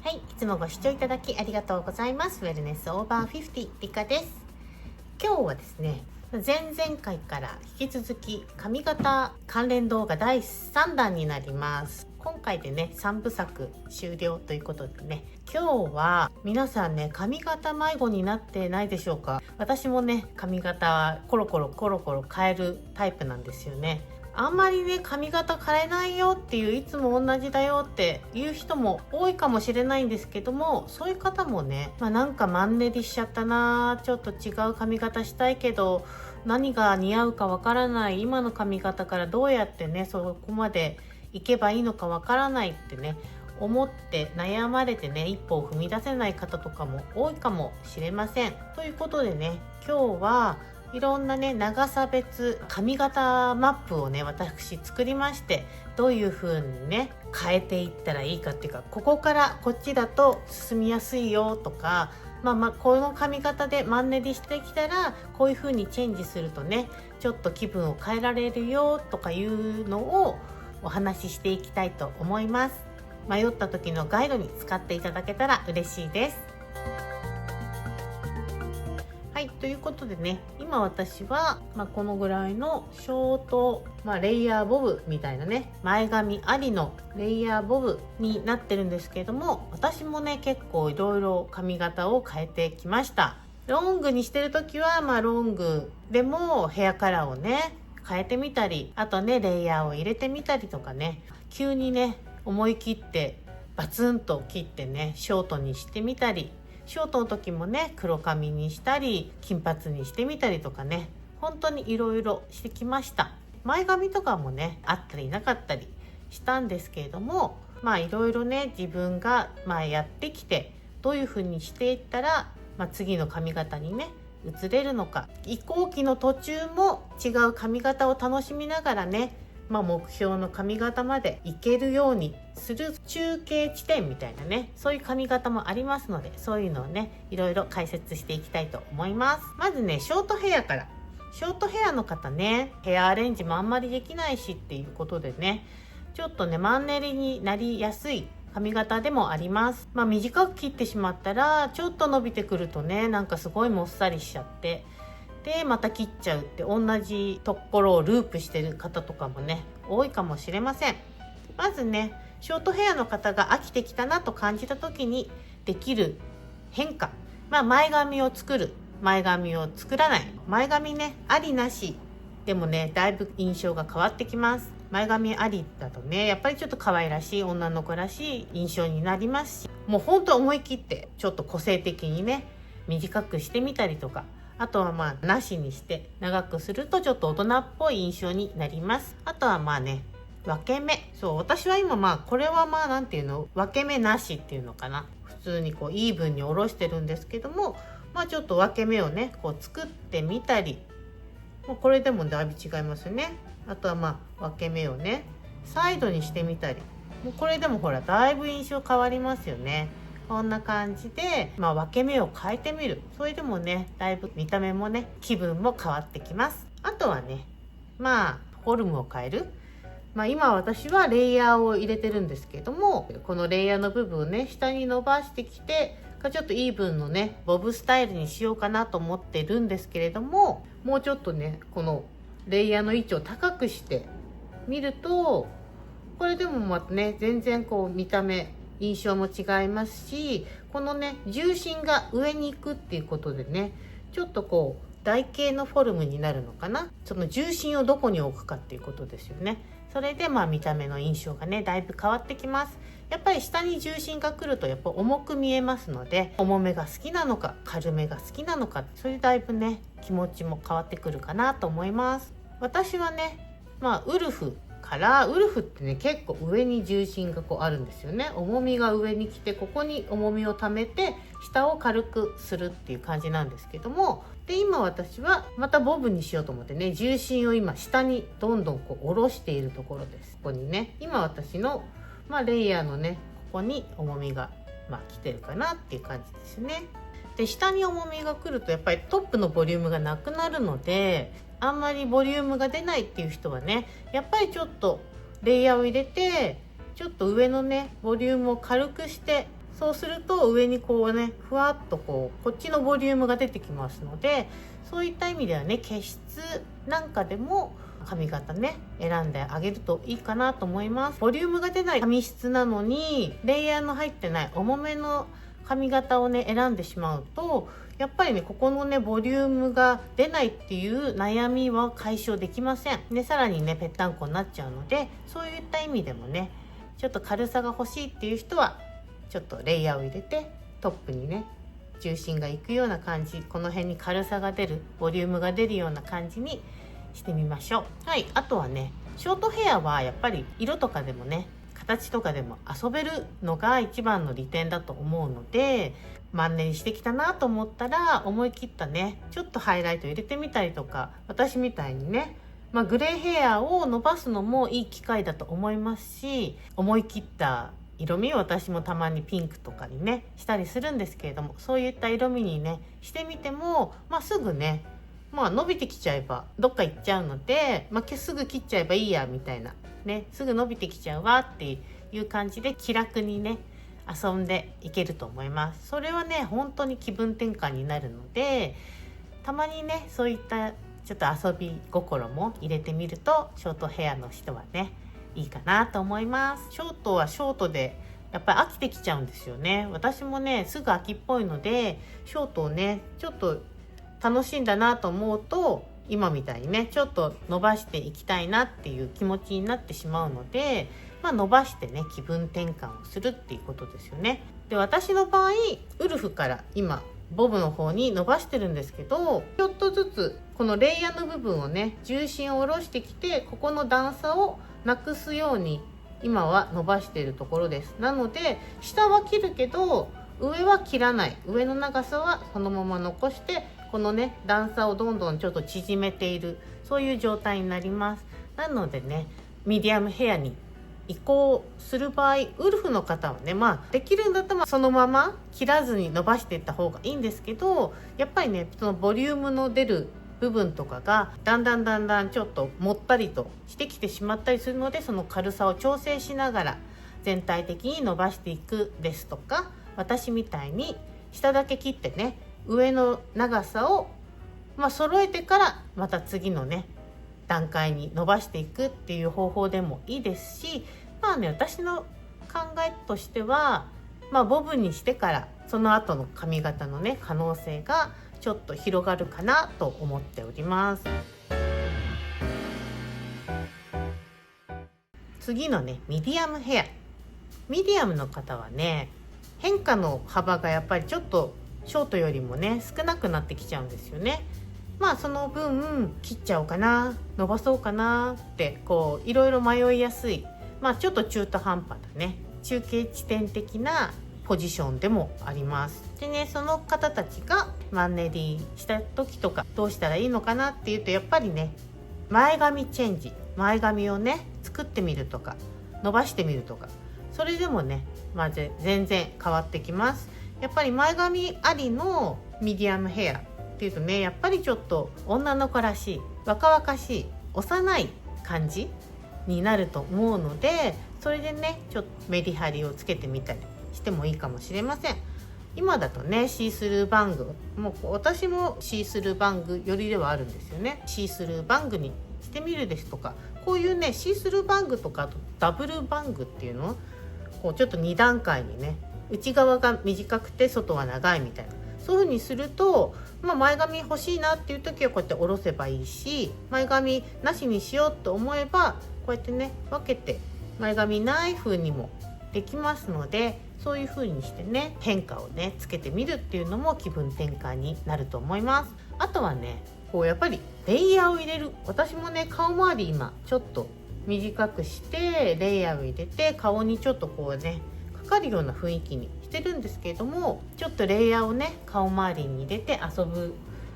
はい、いつもご視聴いただきありがとうございます。ウェルネスオーバー50リカです。今日はですね、前々回から引き続き髪型関連動画第3弾になります。今回でね、3部作終了ということでね、今日は皆さんね、髪型迷子になってないでしょうか？私もね、髪型コロコロ変えるタイプなんですよね。あんまりね、髪型変えないよっていう、いつも同じだよっていう人も多いかもしれないんですけども、そういう方もね、なんかマンネリしちゃったな、ちょっと違う髪型したいけど何が似合うかわからない、今の髪型からどうやってねそこまでいけばいいのかわからないってね思って悩まれてね、一歩を踏み出せない方とかも多いかもしれません。ということでね、今日はいろんなね、長さ別髪型マップをね、私作りまして、どういう風にね変えていったらいいかっていうか、ここからこっちだと進みやすいよとか、この髪型でマンネリしてきたらこういう風にチェンジするとね、ちょっと気分を変えられるよとかいうのをお話ししていきたいと思います。迷った時のガイドに使っていただけたら嬉しいです。はい、ということでね、今私は、このぐらいのショート、レイヤーボブみたいなね、前髪ありのレイヤーボブになってるんですけども、私もね結構いろいろ髪型を変えてきました。ロングにしてる時はロングでもヘアカラーをね変えてみたり、あとねレイヤーを入れてみたりとかね、急にね思い切ってバツンと切ってねショートにしてみたり、ショートの時もね黒髪にしたり金髪にしてみたりとかね、本当にいろいろしてきました。前髪とかもねあったりなかったりしたんですけれども、いろいろね自分がやってきて、どういう風にしていったら、次の髪型にね移れるのか、移行期の途中も違う髪型を楽しみながらね、目標の髪型までいけるようにする中継地点みたいなね、そういう髪型もありますので、そういうのをねいろいろ解説していきたいと思います。まずね、ショートヘアから。ショートヘアの方ね、ヘアアレンジもあんまりできないしっていうことでね、ちょっとねマンネリになりやすい髪型でもあります。短く切ってしまったらちょっと伸びてくるとね、なんかすごいもっさりしちゃって、でまた切っちゃうって、同じところをループしてる方とかもね多いかもしれません。まずね、ショートヘアの方が飽きてきたなと感じた時にできる変化、前髪を作る、前髪を作らない、前髪ねありなしでもねだいぶ印象が変わってきます。前髪ありだとね、やっぱりちょっと可愛らしい女の子らしい印象になりますし、もうほんと思い切ってちょっと個性的にね短くしてみたりとか、あとはなしにして長くするとちょっと大人っぽい印象になります。あとは分け目。そう、私は今これはなんていうの、分け目なしっていうのかな、普通にこうイーブンに下ろしてるんですけども、ちょっと分け目をねこう作ってみたり、もうこれでもだいぶ違いますよね。あとは分け目をねサイドにしてみたり、もうこれでもほらだいぶ印象変わりますよね。こんな感じで、分け目を変えてみる。それでもねだいぶ見た目もね気分も変わってきます。あとはねフォルムを変える。今私はレイヤーを入れてるんですけども、このレイヤーの部分をね下に伸ばしてきて、ちょっとイーブンのねボブスタイルにしようかなと思ってるんですけれども、もうちょっとねこのレイヤーの位置を高くしてみると、これでもね全然こう見た目印象も違いますし、このね重心が上に行くっていうことでね、ちょっとこう台形のフォルムになるのかな。その重心をどこに置くかっていうことですよね。それで見た目の印象がねだいぶ変わってきます。やっぱり下に重心が来るとやっぱ重く見えますので、重めが好きなのか軽めが好きなのか、それでだいぶね気持ちも変わってくるかなと思います。私はねウルフってね結構上に重心がこうあるんですよね。重みが上に来て、ここに重みをためて下を軽くするっていう感じなんですけども、で今私はまたボブにしようと思ってね、重心を今下にどんどんこう下ろしているところです。ここにね今私のレイヤーのねここに重みが来てるかなっていう感じですね。で下に重みが来るとやっぱりトップのボリュームがなくなるので、あんまりボリュームが出ないっていう人はね、やっぱりちょっとレイヤーを入れてちょっと上のねボリュームを軽くして、そうすると上にこうねふわっとこっちのボリュームが出てきますので、そういった意味ではね毛質なんかでも髪型ね選んであげるといいかなと思います。ボリュームが出ない髪質なのにレイヤーの入ってない重めの髪型をね選んでしまうと、やっぱりねここのねボリュームが出ないっていう悩みは解消できませんで、さらにねぺったんこになっちゃうので、そういった意味でもねちょっと軽さが欲しいっていう人はちょっとレイヤーを入れてトップにね重心がいくような感じ、この辺に軽さが出るボリュームが出るような感じにしてみましょう。はい、あとはねショートヘアはやっぱり色とかでもね形とかでも遊べるのが一番の利点だと思うので、マンネリしてきたなと思ったら思い切ったねちょっとハイライト入れてみたりとか、私みたいにねグレーヘアを伸ばすのもいい機会だと思いますし、思い切った色味を私もたまにピンクとかにねしたりするんですけれども、そういった色味にねしてみてもすぐね伸びてきちゃえばどっか行っちゃうので、すぐ切っちゃえばいいやみたいなね、すぐ伸びてきちゃうわっていう感じで気楽にね遊んでいけると思います。それはね本当に気分転換になるので、たまにねそういったちょっと遊び心も入れてみるとショートヘアの人はねいいかなと思います。ショートはショートでやっぱり飽きてきちゃうんですよね。私もねすぐ飽きっぽいので、ショートをねちょっと楽しいんだなと思うと今みたいにねちょっと伸ばしていきたいなっていう気持ちになってしまうので、伸ばしてね気分転換をするっていうことですよね。で、私の場合ウルフから今ボブの方に伸ばしてるんですけど、ちょっとずつこのレイヤーの部分をね重心を下ろしてきて、ここの段差をなくすように今は伸ばしているところです。なので下は切るけど上は切らない、上の長さはそのまま残して、このね段差をどんどんちょっと縮めている、そういう状態になります。なのでねミディアムヘアに移行する場合、ウルフの方はねできるんだったらそのまま切らずに伸ばしていった方がいいんですけど、やっぱりねそのボリュームの出る部分とかがだんだんちょっともったりとしてきてしまったりするので、その軽さを調整しながら全体的に伸ばしていくですとか、私みたいに下だけ切ってね上の長さを揃えてからまた次のね段階に伸ばしていくっていう方法でもいいですし、私の考えとしてはボブにしてからその後の髪型のね可能性がちょっと広がるかなと思っております。次のねミディアムヘア、ミディアムの方はね変化の幅がやっぱりちょっとショートよりもね少なくなってきちゃうんですよね。その分切っちゃおうかな伸ばそうかなっていろいろ迷いやすい、ちょっと中途半端だね中継地点的なポジションでもあります。でね、その方たちがマンネリした時とかどうしたらいいのかなっていうと、やっぱりね前髪チェンジ、前髪をね作ってみるとか伸ばしてみるとか、それでもね全然変わってきます。やっぱり前髪ありのミディアムヘアっていうとね、やっぱりちょっと女の子らしい若々しい幼い感じになると思うので、それでねちょっとメリハリをつけてみたりしてもいいかもしれません。今だとねシースルーバング、もう私もシースルーバング寄りではあるんですよね。シースルーバングにしてみるですとか、こういうねシースルーバングとか、あとダブルバングっていうのちょっと2段階にね内側が短くて外は長いみたいな、そういう風にすると、前髪欲しいなっていう時はこうやって下ろせばいいし、前髪なしにしようと思えばこうやってね分けて前髪ない風にもできますので、そういう風にしてね変化をねつけてみるっていうのも気分転換になると思います。あとはねやっぱりレイヤーを入れる。私もね顔周り今ちょっと短くしてレイヤーを入れて顔にちょっとかかるような雰囲気にしてるんですけれども、ちょっとレイヤーをね顔周りに入れて遊ぶ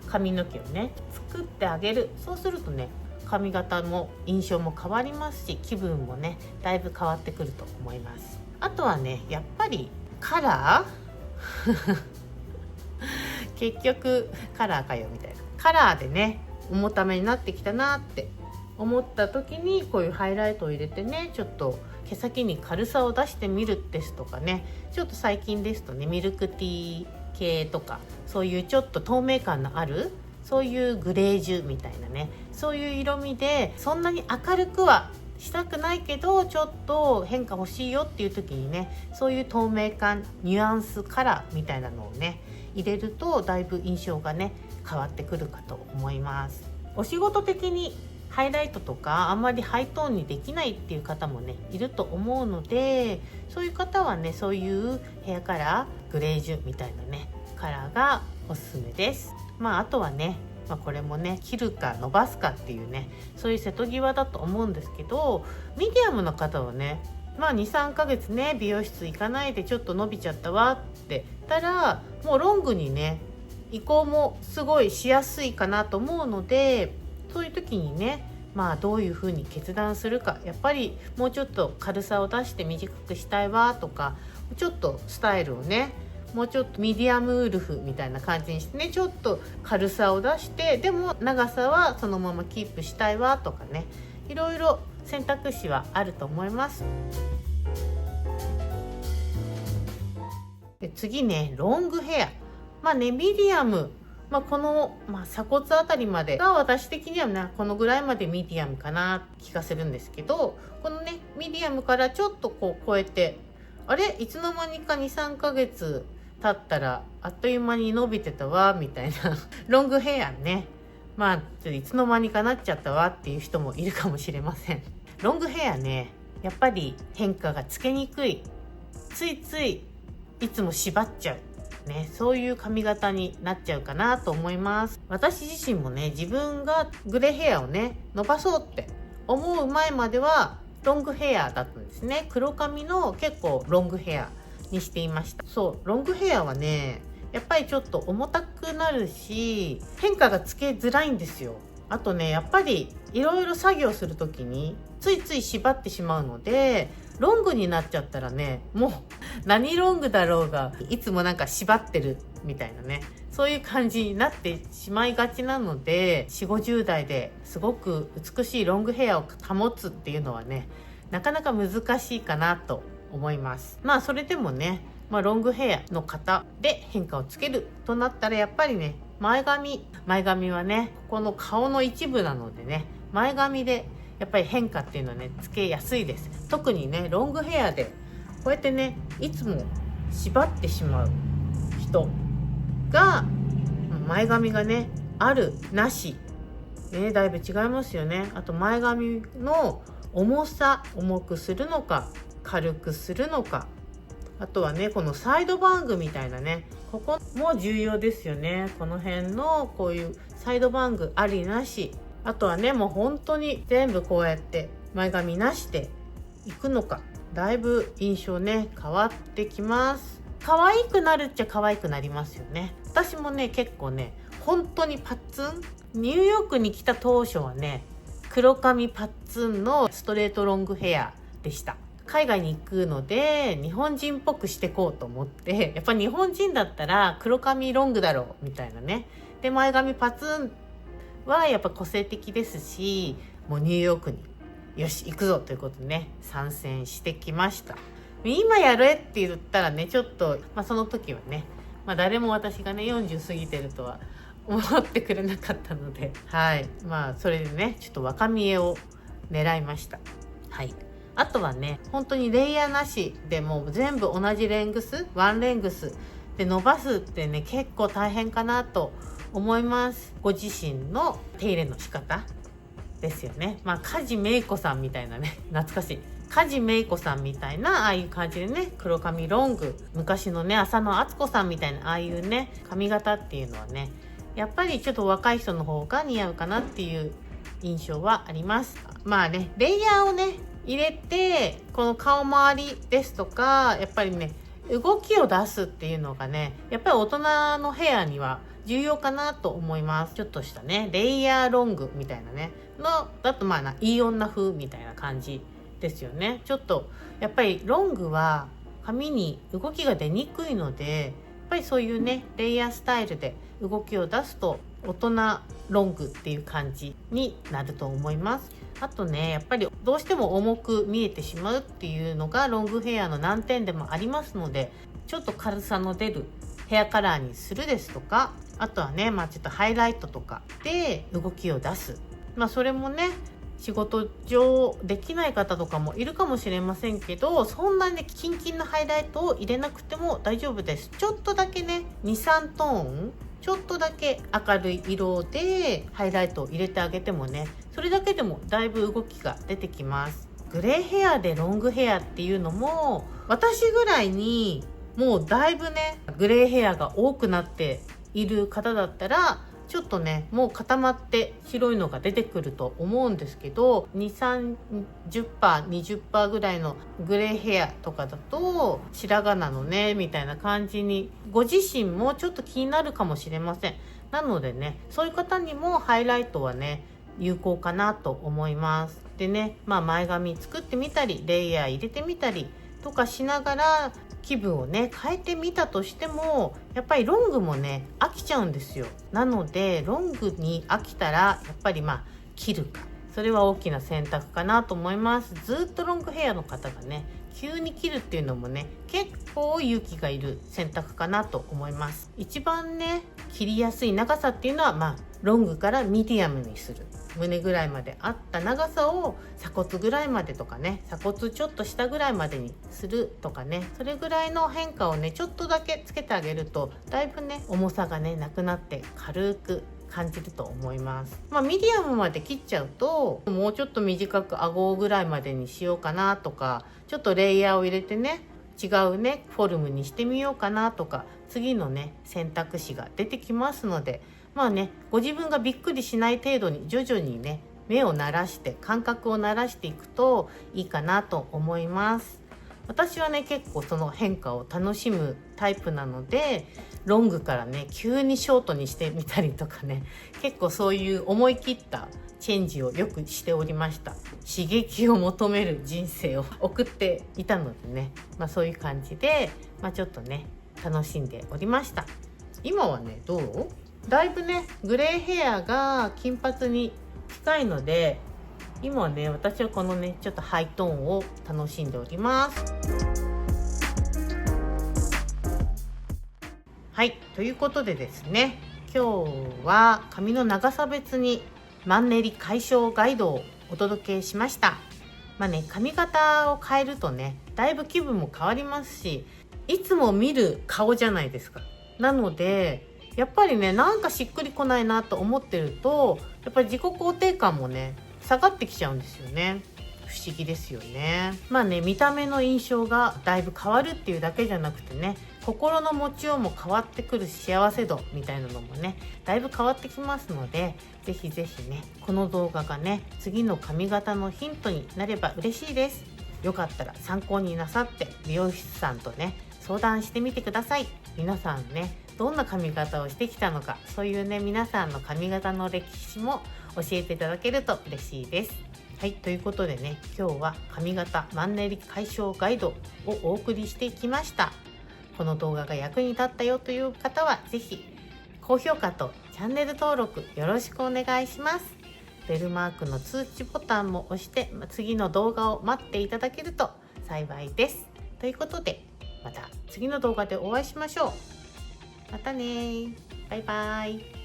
髪の毛をね作ってあげる。そうするとね髪型も印象も変わりますし、気分もねだいぶ変わってくると思います。あとはねやっぱりカラー結局カラーかよみたいな、カラーでね重ためになってきたなって思った時にこういうハイライトを入れてね、ちょっと毛先に軽さを出してみるですとかね、ちょっと最近ですとねミルクティー系とか、そういうちょっと透明感のあるそういうグレージュみたいなね、そういう色味でそんなに明るくはしたくないけどちょっと変化欲しいよっていう時にね、そういう透明感ニュアンスカラーみたいなのをね入れるとだいぶ印象がね変わってくるかと思います。お仕事的にハイライトとかあんまりハイトーンにできないっていう方もねいると思うので、そういう方はねそういうヘアカラーグレージュみたいなねカラーがおすすめです。あとはね、これもね切るか伸ばすかっていうね、そういう瀬戸際だと思うんですけど、ミディアムの方はね2,3 ヶ月ね美容室行かないでちょっと伸びちゃったわってたら、もうロングにね移行もすごいしやすいかなと思うので、そういう時にねどういう風に決断するか、やっぱりもうちょっと軽さを出して短くしたいわとか、ちょっとスタイルをねもうちょっとミディアムウルフみたいな感じにしてね、ちょっと軽さを出してでも長さはそのままキープしたいわとかね、いろいろ選択肢はあると思います。で次ね、ロングヘア、ミディアム、この、鎖骨あたりまでが私的にはねこのぐらいまでミディアムかな気がするんですけど、このねミディアムからちょっとこう超えて、あれいつの間にか 2,3 ヶ月経ったらあっという間に伸びてたわみたいなロングヘアね、いつの間にかなっちゃったわっていう人もいるかもしれません。ロングヘアね、やっぱり変化がつけにくい、ついついいつも縛っちゃうね、そういう髪型になっちゃうかなと思います。私自身もね自分がグレーヘアをね伸ばそうって思う前まではロングヘアだったんですね。黒髪の結構ロングヘアにしていました。そうロングヘアはねやっぱりちょっと重たくなるし変化がつけづらいんですよ。あとねやっぱりいろいろ作業する時についつい縛ってしまうので、ロングになっちゃったらねもう何ロングだろうがいつもなんか縛ってるみたいなね、そういう感じになってしまいがちなので、40、50代ですごく美しいロングヘアを保つっていうのはねなかなか難しいかなと思います。それでもね、ロングヘアの方で変化をつけるとなったらやっぱりね前髪はねここの顔の一部なのでね、前髪でやっぱり変化っていうのはねつけやすいです。特にねロングヘアでこうやってねいつも縛ってしまう人が前髪がねあるなし、だいぶ違いますよね。あと前髪の重くするのか軽くするのか、あとはねこのサイドバングみたいなね、ここも重要ですよね。この辺のこういうサイドバングありなし、あとはねもう本当に全部こうやって前髪なしでいくのか、だいぶ印象ね変わってきます。可愛くなるっちゃ可愛くなりますよね。私もね結構ね本当にパッツン、ニューヨークに来た当初はね黒髪パッツンのストレートロングヘアでした。海外に行くので日本人っぽくしてこうと思って、やっぱ日本人だったら黒髪ロングだろうみたいなね、で前髪パツンはやっぱ個性的ですし、もうニューヨークによし行くぞということでね参戦してきました。今やれって言ったらねちょっと、その時はね、誰も私がね40過ぎてるとは思ってくれなかったので、それでねちょっと若見えを狙いました。あとはね本当にレイヤーなしでもう全部同じレングスワンレングスで伸ばすってね結構大変かなと思います。ご自身の手入れの仕方ですよね。梶芽衣子さんみたいなね、懐かしい梶芽衣子さんみたいなああいう感じでね黒髪ロング、昔のね浅野敦子さんみたいなああいうね髪型っていうのはねやっぱりちょっと若い人の方が似合うかなっていう印象はあります。レイヤーをね入れてこの顔周りですとかやっぱりね動きを出すっていうのがねやっぱり大人のヘアには重要かなと思います。ちょっとしたねレイヤーロングみたいなねのだといい女風みたいな感じですよね。ちょっとやっぱりロングは髪に動きが出にくいので、やっぱりそういうねレイヤースタイルで動きを出すと大人ロングっていう感じになると思います。あとね、やっぱりどうしても重く見えてしまうっていうのがロングヘアの難点でもありますので、ちょっと軽さの出るヘアカラーにするですとか、あとはね、ちょっとハイライトとかで動きを出す。それもね、仕事上できない方とかもいるかもしれませんけど、そんなにキンキンなハイライトを入れなくても大丈夫です。ちょっとだけね、2、3トーン、ちょっとだけ明るい色でハイライトを入れてあげてもね、それだけでもだいぶ動きが出てきます。グレーヘアでロングヘアっていうのも、私ぐらいにもうだいぶね、グレーヘアが多くなっている方だったら、ちょっとね、もう固まって白いのが出てくると思うんですけど、2、30%、20% ぐらいのグレーヘアとかだと白髪なのねみたいな感じにご自身もちょっと気になるかもしれません。なのでね、そういう方にもハイライトはね、有効かなと思います。でね、前髪作ってみたり、レイヤー入れてみたりとかしながら気分をね変えてみたとしても、やっぱりロングもね飽きちゃうんですよ。なのでロングに飽きたらやっぱり切るか、それは大きな選択かなと思います。ずっとロングヘアの方がね急に切るっていうのもね、結構勇気がいる選択かなと思います。一番ね切りやすい長さっていうのはロングからミディアムにする。胸ぐらいまであった長さを鎖骨ぐらいまでとかね、鎖骨ちょっと下ぐらいまでにするとかね、それぐらいの変化をねちょっとだけつけてあげると、だいぶね重さがねなくなって軽く感じると思います。ミディアムまで切っちゃうと、もうちょっと短く顎ぐらいまでにしようかなとか、ちょっとレイヤーを入れてね違うねフォルムにしてみようかなとか、次のね選択肢が出てきますので、ご自分がびっくりしない程度に徐々にね目を慣らして感覚を慣らしていくといいかなと思います。私はね結構その変化を楽しむタイプなので、ロングからね急にショートにしてみたりとかね、結構そういう思い切ったチェンジをよくしておりました。刺激を求める人生を送っていたのでね、そういう感じで、ちょっとね楽しんでおりました。今はねどう？だいぶねグレーヘアが金髪に近いので、今はね私はこのねちょっとハイトーンを楽しんでおります。はい、ということでですね、今日は髪の長さ別にマンネリ解消ガイドをお届けしました。髪型を変えるとねだいぶ気分も変わりますし、いつも見る顔じゃないですか。なのでやっぱりねなんかしっくりこないなと思ってると、やっぱり自己肯定感もね下がってきちゃうんですよね。不思議ですよね。見た目の印象がだいぶ変わるっていうだけじゃなくてね、心の持ちようも変わってくる幸せ度みたいなのもねだいぶ変わってきますので、ぜひぜひねこの動画がね次の髪型のヒントになれば嬉しいです。よかったら参考になさって美容師さんとね相談してみてください。皆さんねどんな髪型をしてきたのか、そういうね皆さんの髪型の歴史も教えていただけると嬉しいです。はい、ということでね今日は髪型マンネリ解消ガイドをお送りしてきました。この動画が役に立ったよという方はぜひ高評価とチャンネル登録よろしくお願いします。ベルマークの通知ボタンも押して次の動画を待っていただけると幸いです。ということでまた次の動画でお会いしましょう。またね。バイバイ。